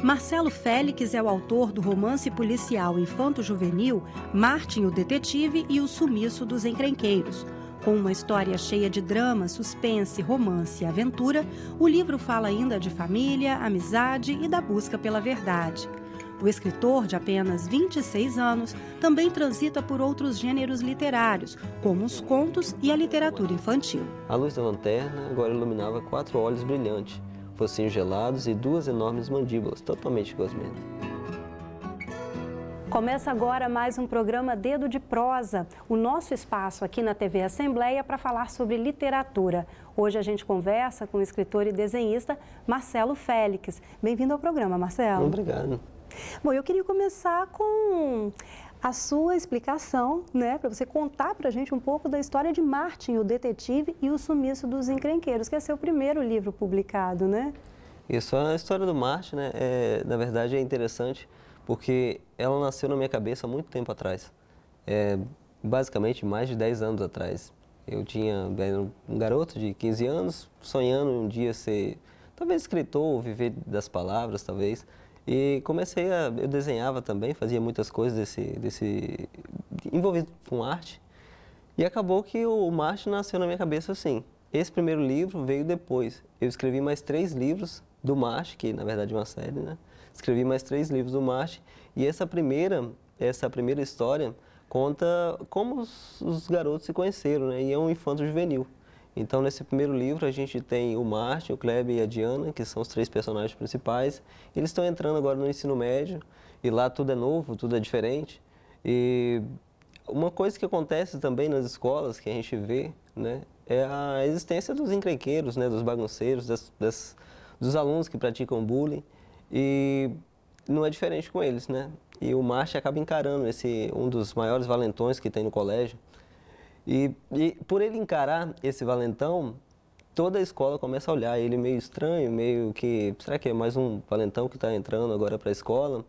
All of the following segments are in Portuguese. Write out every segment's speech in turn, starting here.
Marcelo Félix é o autor do romance policial infanto-juvenil Martin, o Detetive e o Sumiço dos Encrenqueiros. Com uma história cheia de drama, suspense, romance e aventura, o livro fala ainda de família, amizade e da busca pela verdade. O escritor, de apenas 26 anos, também transita por outros gêneros literários, como os contos e a literatura infantil. A luz da lanterna agora iluminava 4 olhos brilhantes, focinhos gelados e 2 enormes mandíbulas, totalmente gosmento. Começa agora mais um programa Dedo de Prosa, o nosso espaço aqui na TV Assembleia para falar sobre literatura. Hoje a gente conversa com o escritor e desenhista Marcelo Félix. Bem-vindo ao programa, Marcelo. Obrigado. Bom, eu queria começar com a sua explicação, né, para você contar para a gente um pouco da história de Martin, o Detetive e o Sumiço dos Encrenqueiros, que é seu primeiro livro publicado, né? Isso, a história do Martin, né, na verdade é interessante, porque ela nasceu na minha cabeça há muito tempo atrás. Basicamente, mais de 10 anos atrás. Eu era um garoto de 15 anos, sonhando um dia ser, talvez, escritor, viver das palavras, talvez. E eu desenhava também, fazia muitas coisas envolvido com arte. E acabou que o Martin nasceu na minha cabeça assim. Esse primeiro livro veio depois. Eu escrevi mais 3 livros do Martin, que na verdade é uma série, né? Escrevi mais 3 livros do Martin. E essa primeira história conta como os garotos se conheceram, né? E é um infanto juvenil. Então, nesse primeiro livro, a gente tem o Martin, o Kleber e a Diana, que são os 3 personagens principais. Eles estão entrando agora no ensino médio, e lá tudo é novo, tudo é diferente. E uma coisa que acontece também nas escolas, que a gente vê, né, é a existência dos encrenqueiros, né, dos bagunceiros, dos alunos que praticam bullying. E não é diferente com eles, né? E o Martin acaba encarando um dos maiores valentões que tem no colégio. E por ele encarar esse valentão, toda a escola começa a olhar ele meio estranho, meio que, será que é mais um valentão que está entrando agora para a escola?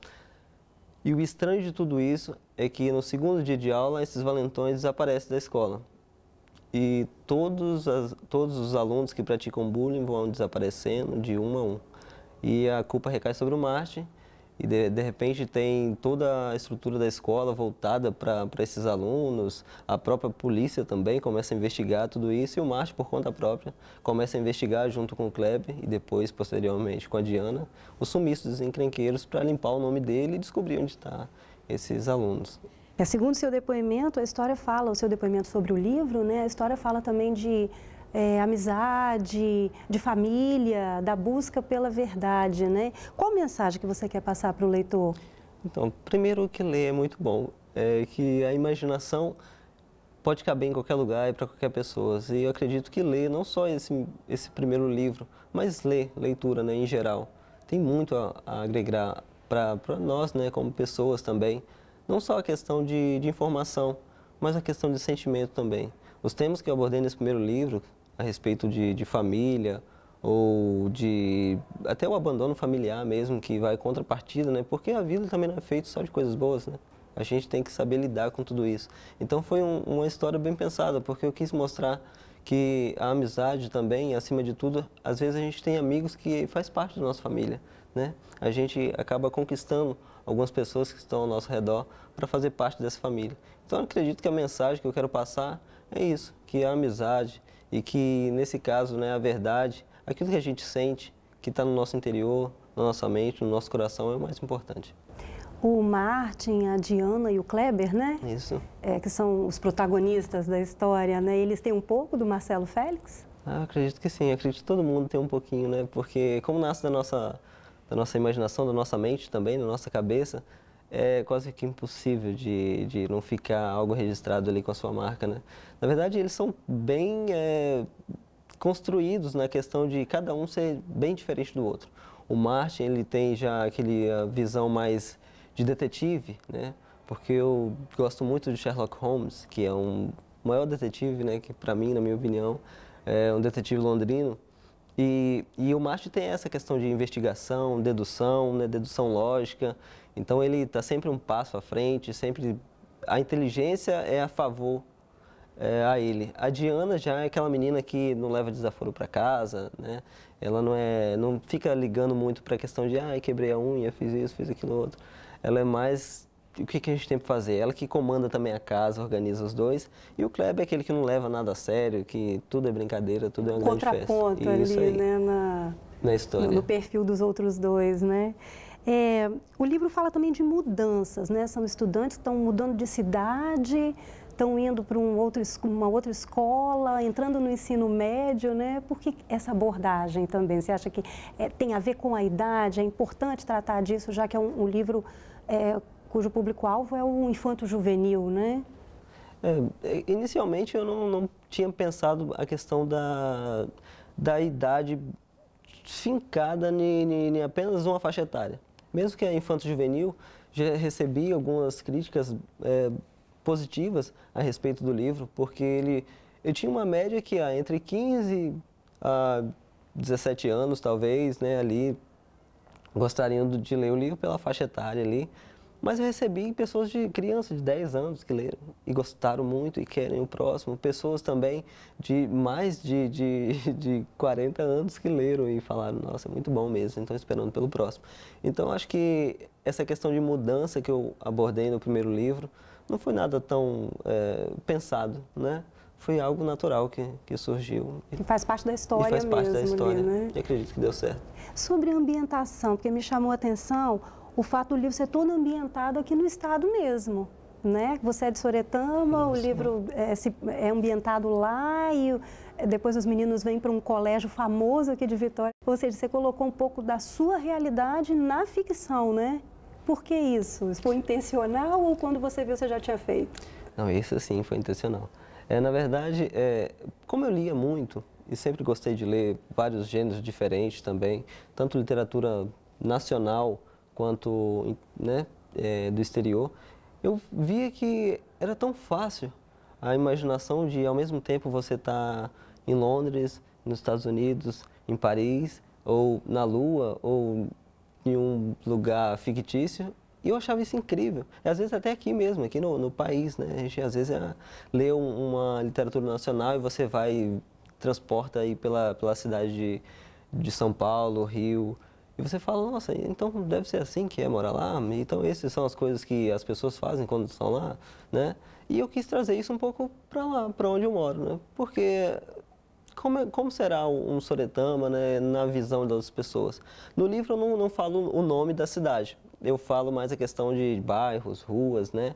E o estranho de tudo isso é que no segundo dia de aula, esses valentões desaparecem da escola. E todos os alunos que praticam bullying vão desaparecendo de um a um. E a culpa recai sobre o Martin. E de repente tem toda a estrutura da escola voltada para esses alunos, a própria polícia também começa a investigar tudo isso e o Martin, por conta própria, começa a investigar junto com o Kleber e depois, posteriormente, com a Diana, o sumiço dos encrenqueiros para limpar o nome dele e descobrir onde estão esses alunos. Segundo o seu depoimento, a história fala, o seu depoimento sobre o livro, né, a história fala também de amizade, de família, da busca pela verdade, né? Qual mensagem que você quer passar para o leitor? Então, primeiro que ler é muito bom, que a imaginação pode caber em qualquer lugar e para qualquer pessoa. E eu acredito que ler, não só esse primeiro livro, mas leitura, né, em geral, tem muito a agregar para nós, né, como pessoas também. Não só a questão de informação, mas a questão de sentimento também. Os temas que eu abordei nesse primeiro livro, a respeito de família, ou até o abandono familiar mesmo, que vai contrapartida, né? Porque a vida também não é feita só de coisas boas, né? A gente tem que saber lidar com tudo isso. Então foi uma história bem pensada, porque eu quis mostrar que a amizade também, acima de tudo, às vezes a gente tem amigos que faz parte da nossa família, né? A gente acaba conquistando algumas pessoas que estão ao nosso redor para fazer parte dessa família. Então eu acredito que a mensagem que eu quero passar é isso, que a amizade e que, nesse caso, né, a verdade, aquilo que a gente sente, que está no nosso interior, na nossa mente, no nosso coração, é o mais importante. O Martin, a Diana e o Kleber, né? Isso. Que são os protagonistas da história, né? Eles têm um pouco do Marcelo Félix? Eu acredito que sim, acredito que todo mundo tem um pouquinho, né? Porque como nasce da nossa imaginação, da nossa mente também, da nossa cabeça, é quase que impossível de não ficar algo registrado ali com a sua marca, né? Na verdade, eles são bem construídos na questão de cada um ser bem diferente do outro. O Martin, ele tem já a visão mais de detetive, né? Porque eu gosto muito de Sherlock Holmes, que é o maior detetive, né? Que para mim, na minha opinião, é um detetive londrino. E o Martin tem essa questão de investigação, dedução, né, dedução lógica. Então ele está sempre um passo à frente, sempre a inteligência é a favor a ele. A Diana já é aquela menina que não leva desaforo para casa, né? Ela não fica ligando muito para a questão de, quebrei a unha, fiz isso, fiz aquilo outro. Ela é mais o que a gente tem para fazer. Ela que comanda também a casa, organiza os dois. E o Kleber é aquele que não leva nada a sério, que tudo é brincadeira, tudo é uma grande festa. Contraponto ali, aí, né, na história. No perfil dos outros dois, né? O livro fala também de mudanças, né? São estudantes que estão mudando de cidade, estão indo para uma outra escola, entrando no ensino médio, né? Por que essa abordagem também? Você acha que tem a ver com a idade? É importante tratar disso, já que é um livro cujo público-alvo é o infanto-juvenil, né? Inicialmente eu não tinha pensado a questão da idade fincada em apenas uma faixa etária. Mesmo que a infanto-juvenil, já recebi algumas críticas positivas a respeito do livro, porque eu tinha uma média que entre 15 a 17 anos, talvez, né, ali, gostariam de ler o livro pela faixa etária ali. Mas eu recebi pessoas crianças de 10 anos que leram e gostaram muito e querem o próximo. Pessoas também de mais de 40 anos que leram e falaram, nossa, é muito bom mesmo, estão esperando pelo próximo. Então, acho que essa questão de mudança que eu abordei no primeiro livro não foi nada tão pensado, né? Foi algo natural que surgiu. E faz parte da história mesmo. Faz parte da história, ali, né? E acredito que deu certo. Sobre a ambientação, porque me chamou a atenção o fato do livro ser todo ambientado aqui no estado mesmo, né? Você é de Soretama, o livro é ambientado lá e depois os meninos vêm para um colégio famoso aqui de Vitória. Ou seja, você colocou um pouco da sua realidade na ficção, né? Por que isso? Isso foi intencional ou quando você viu você já tinha feito? Não, isso sim foi intencional. Na verdade, como eu lia muito e sempre gostei de ler vários gêneros diferentes também, tanto literatura nacional quanto, né, do exterior, eu via que era tão fácil a imaginação de, ao mesmo tempo, você estar em Londres, nos Estados Unidos, em Paris, ou na Lua, ou em um lugar fictício, e eu achava isso incrível. E, às vezes até aqui mesmo, aqui no país, né? A gente às vezes lê uma literatura nacional e você transporta aí pela cidade de São Paulo, Rio, e você fala, nossa, então deve ser assim que é morar lá? Então essas são as coisas que as pessoas fazem quando estão lá, né? E eu quis trazer isso um pouco para lá, para onde eu moro, né? Porque como será um Soretama, né, na visão das pessoas? No livro eu não falo o nome da cidade, eu falo mais a questão de bairros, ruas, né?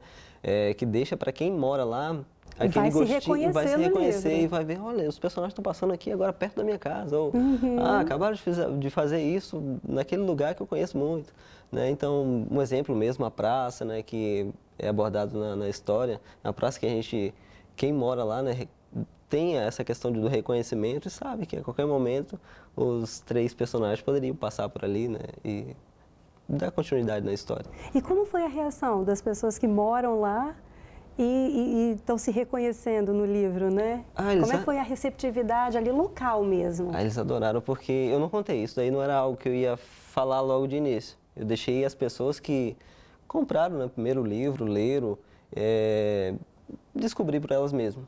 Que deixa para quem mora lá aquele gostinho, vai se reconhecer e vai ver, olha, os personagens estão passando aqui agora perto da minha casa, ou acabaram de fazer isso naquele lugar que eu conheço muito, né? Então, um exemplo mesmo, a praça, né, que é abordado na história, a praça que quem mora lá, né, tem essa questão do reconhecimento e sabe que a qualquer momento os 3 personagens poderiam passar por ali, né, e dar continuidade na história. E como foi a reação das pessoas que moram lá e estão se reconhecendo no livro, né? Como é que foi a receptividade ali local mesmo? Eles adoraram, porque eu não contei isso, daí não era algo que eu ia falar logo de início. Eu deixei as pessoas que compraram, né, primeiro o livro, leram, descobrir por elas mesmas.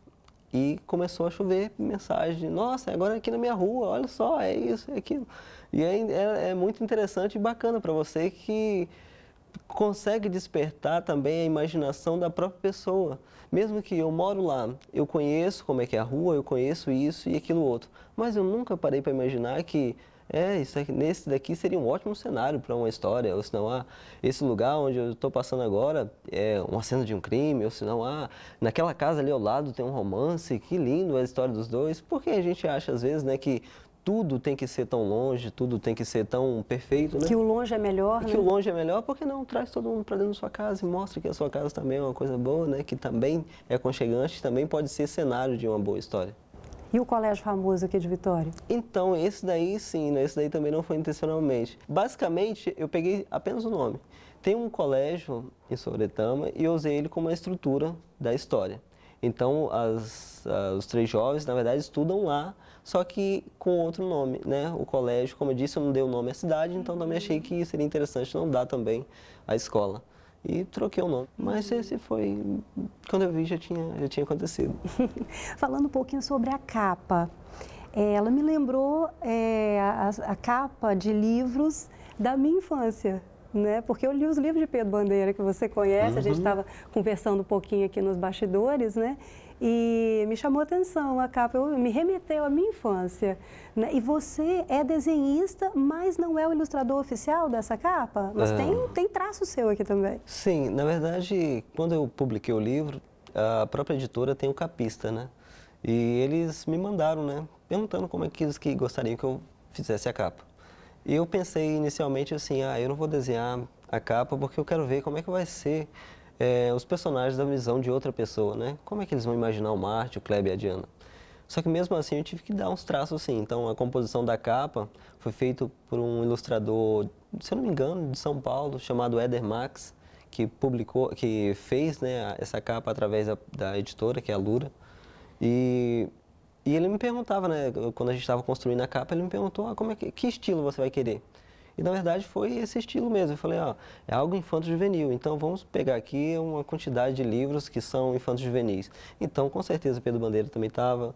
E começou a chover mensagem, nossa, agora é aqui na minha rua, olha só, é isso, é aquilo. E é muito interessante e bacana para você que consegue despertar também a imaginação da própria pessoa. Mesmo que eu moro lá, eu conheço como é que é a rua, eu conheço isso e aquilo outro. Mas eu nunca parei para imaginar que nesse daqui seria um ótimo cenário para uma história. Ou senão, esse lugar onde eu estou passando agora é uma cena de um crime. Ou senão, naquela casa ali ao lado tem um romance, que lindo a história dos dois. Porque a gente acha às vezes, né, que tudo tem que ser tão longe, tudo tem que ser tão perfeito, né? Que o longe é melhor, né? Que o longe é melhor, porque não traz todo mundo para dentro da sua casa e mostra que a sua casa também é uma coisa boa, né? Que também é aconchegante, também pode ser cenário de uma boa história. E o colégio famoso aqui de Vitória? Então, esse daí sim, né? Esse daí também não foi intencionalmente. Basicamente, eu peguei apenas o nome. Tem um colégio em Soretama e eu usei ele como a estrutura da história. Então, os 3 jovens, na verdade, estudam lá, só que com outro nome, né? O colégio, como eu disse, eu não dei o nome à cidade, então também achei que seria interessante não dar também a escola. e troquei o nome. Mas esse foi, quando eu vi, já tinha acontecido. Falando um pouquinho sobre a capa, ela me lembrou a capa de livros da minha infância, né? Porque eu li os livros de Pedro Bandeira, que você conhece, a gente estava conversando um pouquinho aqui nos bastidores, né? E me chamou a atenção a capa, me remeteu à minha infância, né? E você é desenhista, mas não é o ilustrador oficial dessa capa? Mas tem traço seu aqui também. Sim, na verdade, quando eu publiquei o livro, a própria editora tem um capista, né? E eles me mandaram, né? Perguntando como é que eles gostariam que eu fizesse a capa. E eu pensei inicialmente assim, eu não vou desenhar a capa porque eu quero ver como é que vai ser os personagens da visão de outra pessoa, né? Como é que eles vão imaginar o Marte, o Kleber e a Diana. Só que mesmo assim eu tive que dar uns traços assim. Então a composição da capa foi feita por um ilustrador, se eu não me engano, de São Paulo, chamado Éder Max, que fez, né, essa capa através da editora, que é a Lura. E ele me perguntava, né, quando a gente estava construindo a capa, ele me perguntou, que estilo você vai querer? E na verdade foi esse estilo mesmo. Eu falei, é algo infanto-juvenil, então vamos pegar aqui uma quantidade de livros que são infanto-juvenis. Então, com certeza, Pedro Bandeira também estava,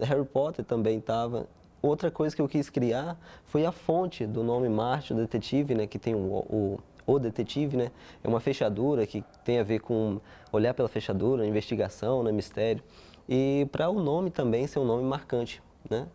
Harry Potter também estava. Outra coisa que eu quis criar foi a fonte do nome Marte, o detetive, né, que tem o detetive, né, é uma fechadura que tem a ver com olhar pela fechadura, investigação, né, mistério. E para o nome também ser um nome marcante, né?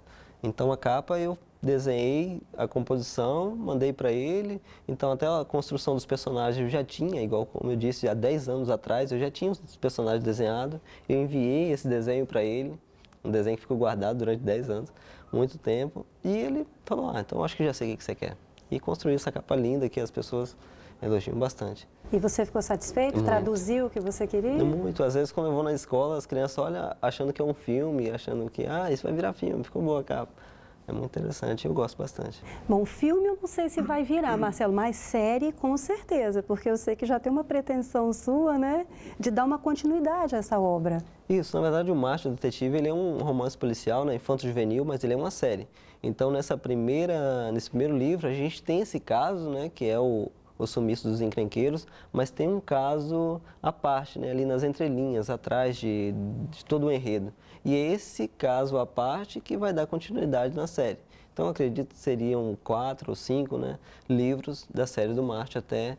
Então a capa eu desenhei a composição, mandei para ele, então até a construção dos personagens eu já tinha, igual como eu disse, há 10 anos atrás eu já tinha os personagens desenhados, eu enviei esse desenho para ele, um desenho que ficou guardado durante 10 anos, muito tempo, e ele falou, então acho que já sei o que você quer. E construiu essa capa linda que as pessoas elogiam bastante. E você ficou satisfeito? Muito. Traduziu o que você queria? Muito. Às vezes, quando eu vou na escola, as crianças olham achando que é um filme, achando que, isso vai virar filme, ficou boa a capa. É muito interessante, eu gosto bastante. Bom, filme eu não sei se vai virar, Marcelo, mas série com certeza, porque eu sei que já tem uma pretensão sua, né, de dar uma continuidade a essa obra. Isso, na verdade, o Marte, o Detetive, ele é um romance policial, né, infanto-juvenil, mas ele é uma série. Então, nesse primeiro livro, a gente tem esse caso, né, que é o Sumiço dos Encrenqueiros, mas tem um caso à parte, né, ali nas entrelinhas, atrás de todo o enredo. E é esse caso à parte que vai dar continuidade na série. Então, acredito que seriam 4 ou 5, né, livros da série do Marte até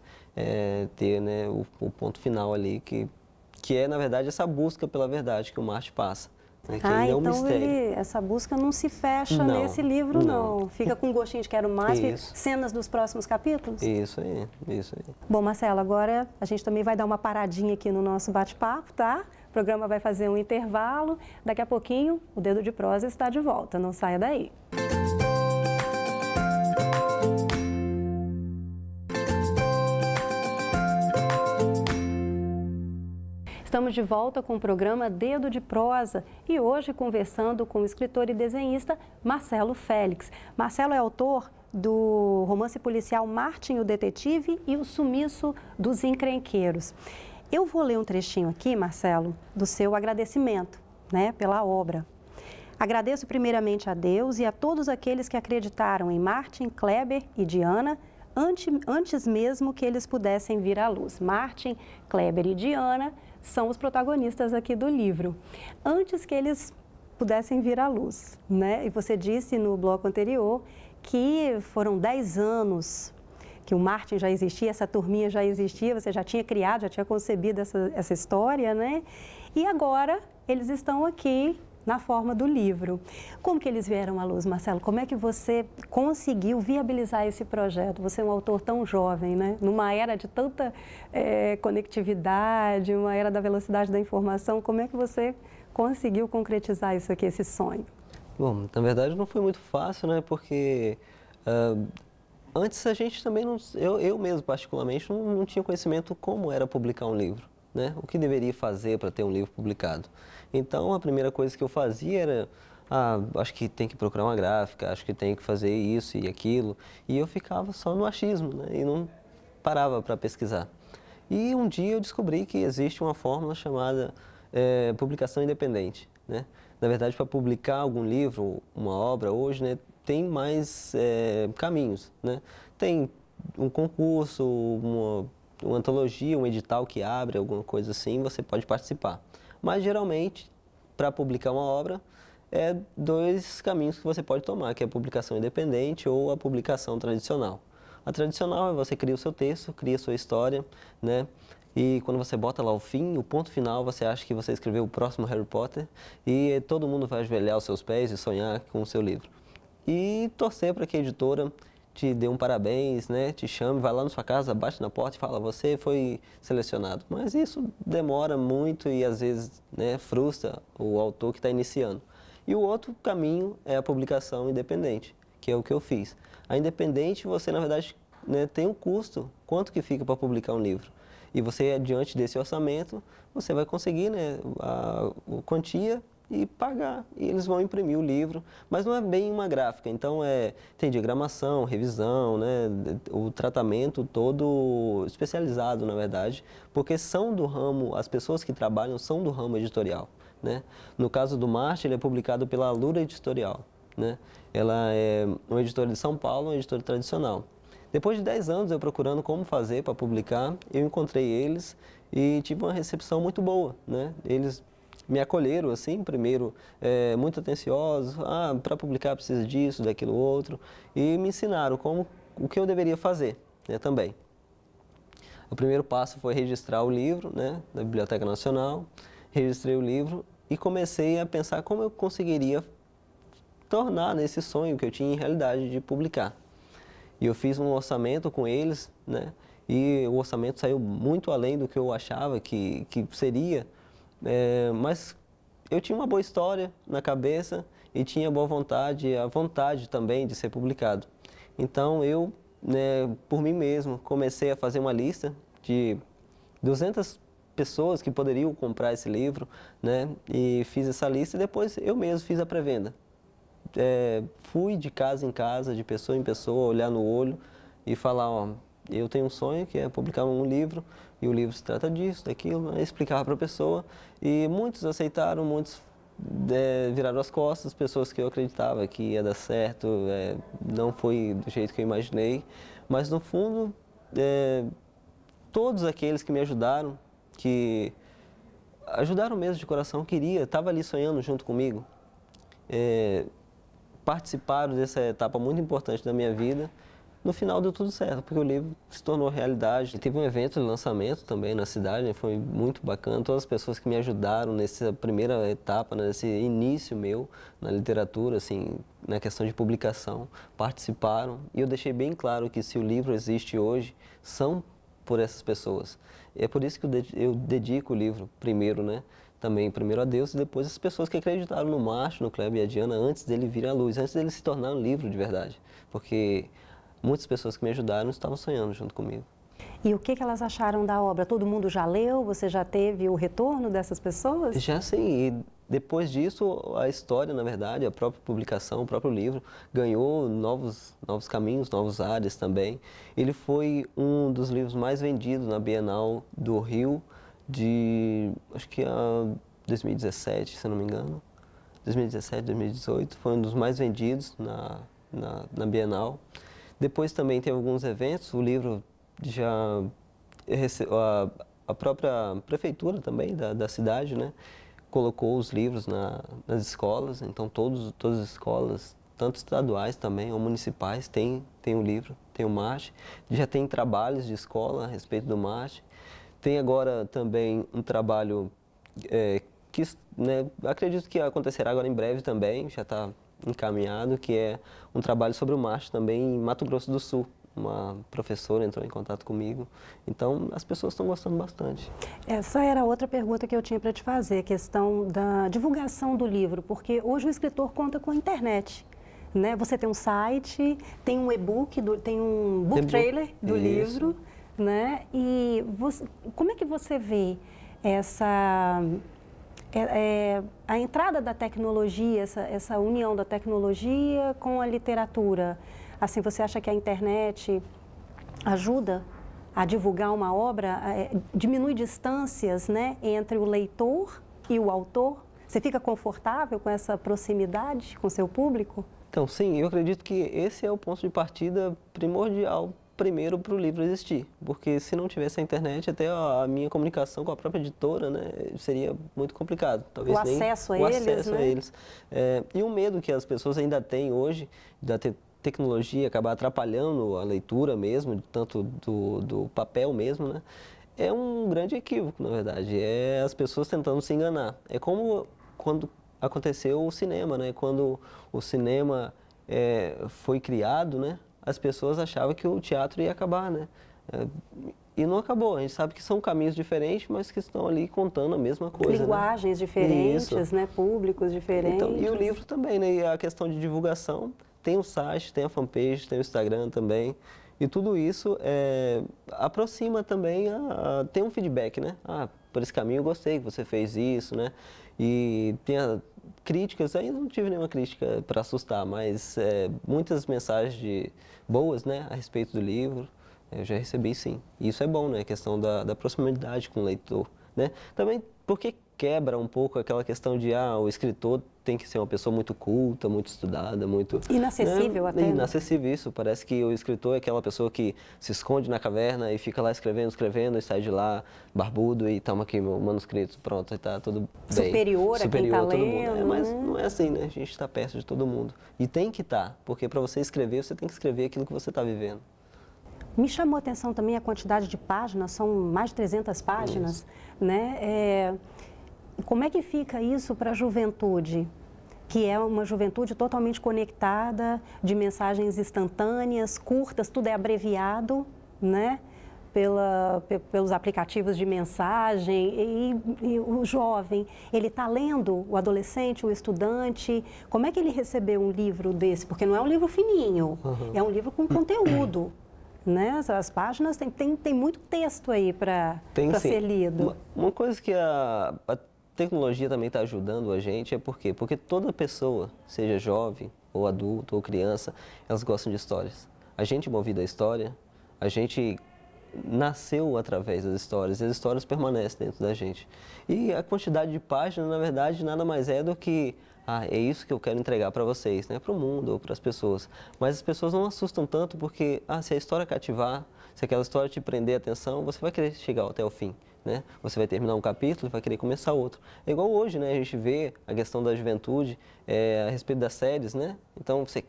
ter, né, o ponto final ali, que é, na verdade, essa busca pela verdade que o Marte passa. Né, que ainda é um então mistério. Essa busca não se fecha nesse livro, não. Fica com um gostinho de quero mais, cenas dos próximos capítulos? Isso aí, isso aí. Bom, Marcelo, agora a gente também vai dar uma paradinha aqui no nosso bate-papo, tá? O programa vai fazer um intervalo. Daqui a pouquinho, o Dedo de Prosa está de volta. Não saia daí. Estamos de volta com o programa Dedo de Prosa e hoje conversando com o escritor e desenhista Marcelo Félix. Marcelo é autor do romance policial Martin, o Detetive e o Sumiço dos Encrenqueiros. Eu vou ler um trechinho aqui, Marcelo, do seu agradecimento, né, pela obra. Agradeço primeiramente a Deus e a todos aqueles que acreditaram em Martin, Kleber e Diana antes mesmo que eles pudessem vir à luz. Martin, Kleber e Diana são os protagonistas aqui do livro. Antes que eles pudessem vir à luz, né? E você disse no bloco anterior que foram 10 anos que o Martin já existia, essa turminha já existia, você já tinha criado, já tinha concebido essa história, né? E agora eles estão aqui na forma do livro. Como que eles vieram à luz, Marcelo? Como é que você conseguiu viabilizar esse projeto? Você é um autor tão jovem, né? Numa era de tanta conectividade, uma era da velocidade da informação, como é que você conseguiu concretizar isso aqui, esse sonho? Bom, na verdade não foi muito fácil, né? Porque antes a gente também não... Eu mesmo, particularmente, não tinha conhecimento como era publicar um livro, né? O que deveria fazer para ter um livro publicado. Então, a primeira coisa que eu fazia era, acho que tem que procurar uma gráfica, acho que tem que fazer isso e aquilo. E eu ficava só no achismo, né? E não parava para pesquisar. E um dia eu descobri que existe uma fórmula chamada publicação independente, né? Na verdade, para publicar algum livro, uma obra hoje, né, tem mais caminhos, né? Tem um concurso, uma antologia, um edital que abre, alguma coisa assim, você pode participar. Mas, geralmente, para publicar uma obra, é 2 caminhos que você pode tomar, que é a publicação independente ou a publicação tradicional. A tradicional é você cria o seu texto, cria a sua história, né? E quando você bota lá o fim, o ponto final, você acha que você escreveu o próximo Harry Potter e todo mundo vai ajoelhar aos seus pés e sonhar com o seu livro. E torcer para que a editora te dê um parabéns, né? Te chame, vai lá na sua casa, bate na porta e fala, você foi selecionado. Mas isso demora muito e às vezes, né, frustra o autor que está iniciando. E o outro caminho é a publicação independente, que é o que eu fiz. A independente, você na verdade, né, tem um custo, quanto que fica para publicar um livro. E você, diante desse orçamento, você vai conseguir, né, a quantia e pagar. E eles vão imprimir o livro, mas não é bem uma gráfica. Então, tem diagramação, revisão, né, o tratamento todo especializado, na verdade, porque são do ramo, as pessoas que trabalham são do ramo editorial, né? No caso do Marte, ele é publicado pela Alura Editorial, né? Ela é uma editora de São Paulo, uma editora tradicional. Depois de 10 anos eu procurando como fazer para publicar, eu encontrei eles e tive uma recepção muito boa, né? Eles me acolheram, assim, primeiro, muito atenciosos, para publicar precisa disso, daquilo outro, e me ensinaram o que eu deveria fazer, né, também. O primeiro passo foi registrar o livro, né, na Biblioteca Nacional, registrei o livro e comecei a pensar como eu conseguiria tornar nesse sonho que eu tinha em realidade de publicar. E eu fiz um orçamento com eles, né? E o orçamento saiu muito além do que eu achava que seria, mas eu tinha uma boa história na cabeça e tinha boa vontade, a vontade também de ser publicado. Então eu, né, por mim mesmo, comecei a fazer uma lista de 200 pessoas que poderiam comprar esse livro, né? E fiz essa lista e depois eu mesmo fiz a pré-venda. Fui de casa em casa, de pessoa em pessoa, olhar no olho e falar, ó, eu tenho um sonho que é publicar um livro e o livro se trata disso, daquilo, né? Explicava para a pessoa e muitos aceitaram, muitos viraram as costas, pessoas que eu acreditava que ia dar certo, não foi do jeito que eu imaginei, mas no fundo, todos aqueles que me ajudaram, que ajudaram mesmo de coração, estava ali sonhando junto comigo, participaram dessa etapa muito importante da minha vida. No final deu tudo certo, porque o livro se tornou realidade. Teve um evento de lançamento também na cidade, foi muito bacana. Todas as pessoas que me ajudaram nessa primeira etapa, nesse início meu na literatura, assim, na questão de publicação, participaram. E eu deixei bem claro que se o livro existe hoje, são por essas pessoas. E é por isso que eu dedico o livro primeiro, né? Também primeiro a Deus e depois as pessoas que acreditaram no Márcio, no Kleber e a Diana antes dele vir à luz, antes dele se tornar um livro de verdade. Porque muitas pessoas que me ajudaram estavam sonhando junto comigo. E o que elas acharam da obra? Todo mundo já leu? Você já teve o retorno dessas pessoas? Já sim, e depois disso a história, na verdade, a própria publicação, o próprio livro, ganhou novos caminhos, novos ares também. Ele foi um dos livros mais vendidos na Bienal do Rio, acho que 2017, se eu não me engano, 2017, 2018, foi um dos mais vendidos na Bienal. Depois também teve alguns eventos, o livro já a própria prefeitura também da cidade, né, colocou os livros nas escolas, então todas as escolas, tanto estaduais também, ou municipais, tem o livro, tem o Marte, já tem trabalhos de escola a respeito do Marte. Tem agora também um trabalho que, né, acredito que acontecerá agora em breve também, já está encaminhado, que é um trabalho sobre o Marte também em Mato Grosso do Sul. Uma professora entrou em contato comigo, então as pessoas estão gostando bastante. Essa era outra pergunta que eu tinha para te fazer, a questão da divulgação do livro, porque hoje o escritor conta com a internet. Né? Você tem um site, tem um e-book, tem um book trailer do livro, né? E como é que você vê a entrada da tecnologia, essa união da tecnologia com a literatura? Assim, você acha que a internet ajuda a divulgar uma obra, diminui distâncias, né, entre o leitor e o autor? Você fica confortável com essa proximidade com o seu público? Então, sim, eu acredito que esse é o ponto de partida primordial primeiro para o livro existir, porque se não tivesse a internet, até a minha comunicação com a própria editora, né, seria muito complicado. Talvez o nem acesso a o eles, acesso né? a eles. E o medo que as pessoas ainda têm hoje da tecnologia acabar atrapalhando a leitura mesmo, tanto do papel mesmo, né, é um grande equívoco, na verdade. É as pessoas tentando se enganar. É como quando aconteceu o cinema, né, quando o cinema foi criado, né, as pessoas achavam que o teatro ia acabar, né? E não acabou. A gente sabe que são caminhos diferentes, mas que estão ali contando a mesma coisa. Linguagens, né? Diferentes, né? Públicos diferentes. Então, e o livro também, né? E a questão de divulgação, tem o site, tem a fanpage, tem o Instagram também. E tudo isso aproxima também, tem um feedback, né? Por esse caminho eu gostei que você fez isso, né? E tem críticas, ainda não tive nenhuma crítica para assustar, mas muitas mensagens boas, né, a respeito do livro, eu já recebi sim. E isso é bom, né, a questão da proximidade com o leitor, né? Também porque quebra um pouco aquela questão de, o escritor tem que ser uma pessoa muito culta, muito estudada, muito... Inacessível, né? Até. Inacessível, isso. Parece que o escritor é aquela pessoa que se esconde na caverna e fica lá escrevendo, e sai de lá barbudo e toma aqui meu manuscrito, pronto, e tá tudo bem. Superior a quem está lendo. Mas não é assim, né? A gente está perto de todo mundo. E tem que estar, porque para você escrever, você tem que escrever aquilo que você está vivendo. Me chamou a atenção também a quantidade de páginas, são mais de 300 páginas, né? Como é que fica isso para a juventude, que é uma juventude totalmente conectada, de mensagens instantâneas, curtas, tudo é abreviado, né? Pelos aplicativos de mensagem, e o jovem, ele está lendo, o adolescente, o estudante, como é que ele recebeu um livro desse? Porque não é um livro fininho, é um livro com conteúdo. Né? As páginas tem muito texto aí para ser lido. Uma coisa que a tecnologia também está ajudando a gente é por quê? Porque toda pessoa, seja jovem, ou adulto, ou criança, elas gostam de histórias. A gente, movido à história, a gente nasceu através das histórias, e as histórias permanecem dentro da gente. E a quantidade de páginas, na verdade, nada mais é do que é isso que eu quero entregar para vocês, né? Para o mundo ou para as pessoas. Mas as pessoas não assustam tanto porque, se a história cativar, se aquela história te prender a atenção, você vai querer chegar até o fim, né? Você vai terminar um capítulo e vai querer começar outro. É igual hoje, né? A gente vê a questão da juventude a respeito das séries, né? Então, você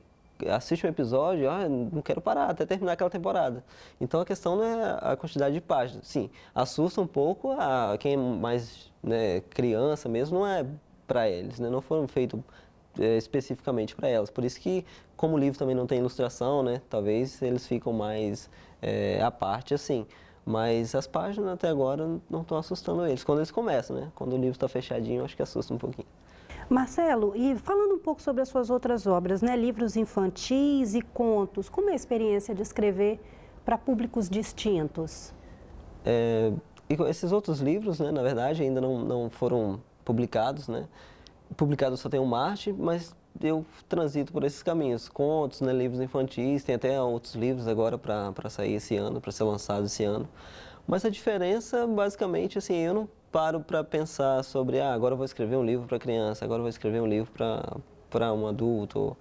assiste um episódio, não quero parar até terminar aquela temporada. Então, a questão não é a quantidade de páginas. Sim, assusta um pouco quem é mais, né, criança mesmo, não é para eles, né? Não foram feitos especificamente para elas. Por isso que, como o livro também não tem ilustração, né? Talvez eles ficam mais à parte, assim. Mas as páginas até agora não estão assustando eles. Quando eles começam, né? Quando o livro está fechadinho, acho que assusta um pouquinho. Marcelo, e falando um pouco sobre as suas outras obras, né? Livros infantis e contos, como é a experiência de escrever para públicos distintos? E esses outros livros, né? Na verdade, ainda não foram publicados, né? Publicado só tem o Marte, mas eu transito por esses caminhos, contos, né, livros infantis, tem até outros livros agora para sair esse ano, para ser lançado esse ano. Mas a diferença, basicamente, assim, eu não paro para pensar sobre, agora eu vou escrever um livro para criança, agora eu vou escrever um livro para um adulto.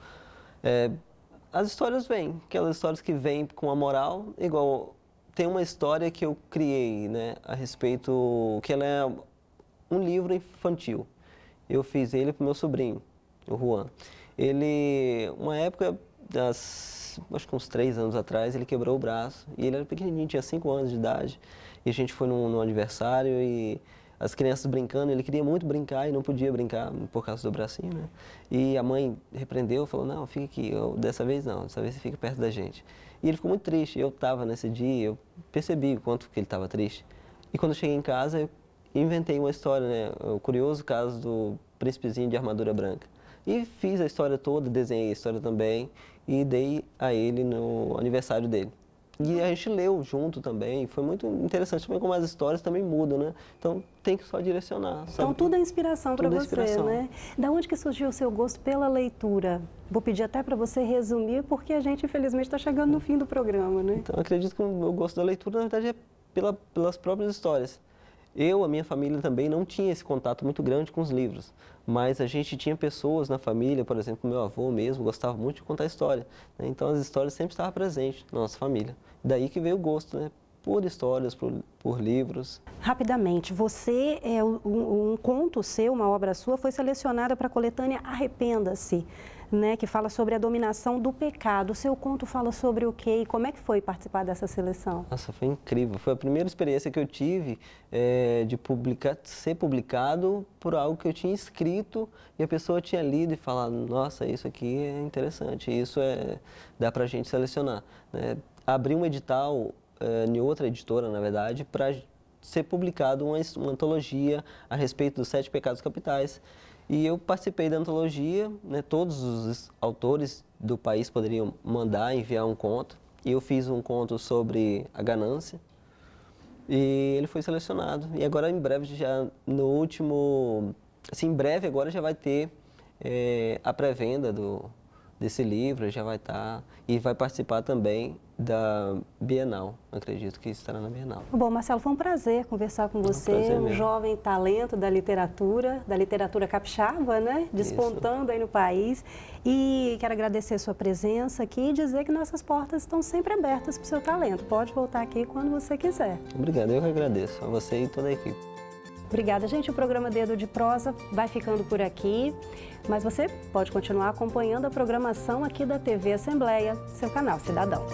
As histórias vêm, aquelas histórias que vêm com a moral, igual tem uma história que eu criei, né, a respeito, que ela é um livro infantil. Eu fiz ele para o meu sobrinho, o Juan. Ele, uma época, acho que uns 3 anos atrás, ele quebrou o braço. E ele era pequenininho, tinha 5 anos de idade. E a gente foi num aniversário e as crianças brincando, ele queria muito brincar e não podia brincar por causa do bracinho, né? E a mãe repreendeu, falou, não, fica aqui, dessa vez não, dessa vez você fica perto da gente. E ele ficou muito triste. Eu estava nesse dia, eu percebi o quanto que ele estava triste. E quando eu cheguei em casa, eu inventei uma história, né? O curioso caso do príncipezinho de armadura branca. E fiz a história toda, desenhei a história também e dei a ele no aniversário dele. E a gente leu junto também, foi muito interessante também como as histórias também mudam, né? Então tem que só direcionar. Sabe? Então tudo é inspiração para você, né? Da onde que surgiu o seu gosto pela leitura? Vou pedir até para você resumir, porque a gente infelizmente está chegando no fim do programa, né? Então eu acredito que o meu gosto da leitura, na verdade, é pelas próprias histórias. a minha família também não tinha esse contato muito grande com os livros, mas a gente tinha pessoas na família, por exemplo, meu avô mesmo gostava muito de contar história, né? Então as histórias sempre estavam presentes na nossa família. Daí que veio o gosto, né? Por histórias, por livros. Rapidamente, você, um conto seu, uma obra sua, foi selecionada para a coletânea Arrependa-se, né, que fala sobre a dominação do pecado. O seu conto fala sobre o quê e como é que foi participar dessa seleção? Nossa, foi incrível. Foi a primeira experiência que eu tive de ser publicado por algo que eu tinha escrito e a pessoa tinha lido e falado, nossa, isso aqui é interessante, dá para a gente selecionar, né? Abri um edital em outra editora, na verdade, para ser publicado uma antologia a respeito dos 7 pecados capitais. E eu participei da antologia, né? Todos os autores do país poderiam enviar um conto. E eu fiz um conto sobre a ganância. E ele foi selecionado. E agora, em breve, em breve agora já vai ter a pré-venda desse livro, já vai estar, e vai participar também da Bienal, acredito que estará na Bienal. Bom, Marcelo, foi um prazer conversar com você, um jovem talento da literatura capixaba, né? Despontando Isso. Aí no país. E quero agradecer a sua presença aqui e dizer que nossas portas estão sempre abertas para o seu talento. Pode voltar aqui quando você quiser. Obrigado, eu que agradeço a você e toda a equipe. Obrigada, gente. O programa Dedo de Prosa vai ficando por aqui, mas você pode continuar acompanhando a programação aqui da TV Assembleia, seu canal Cidadão.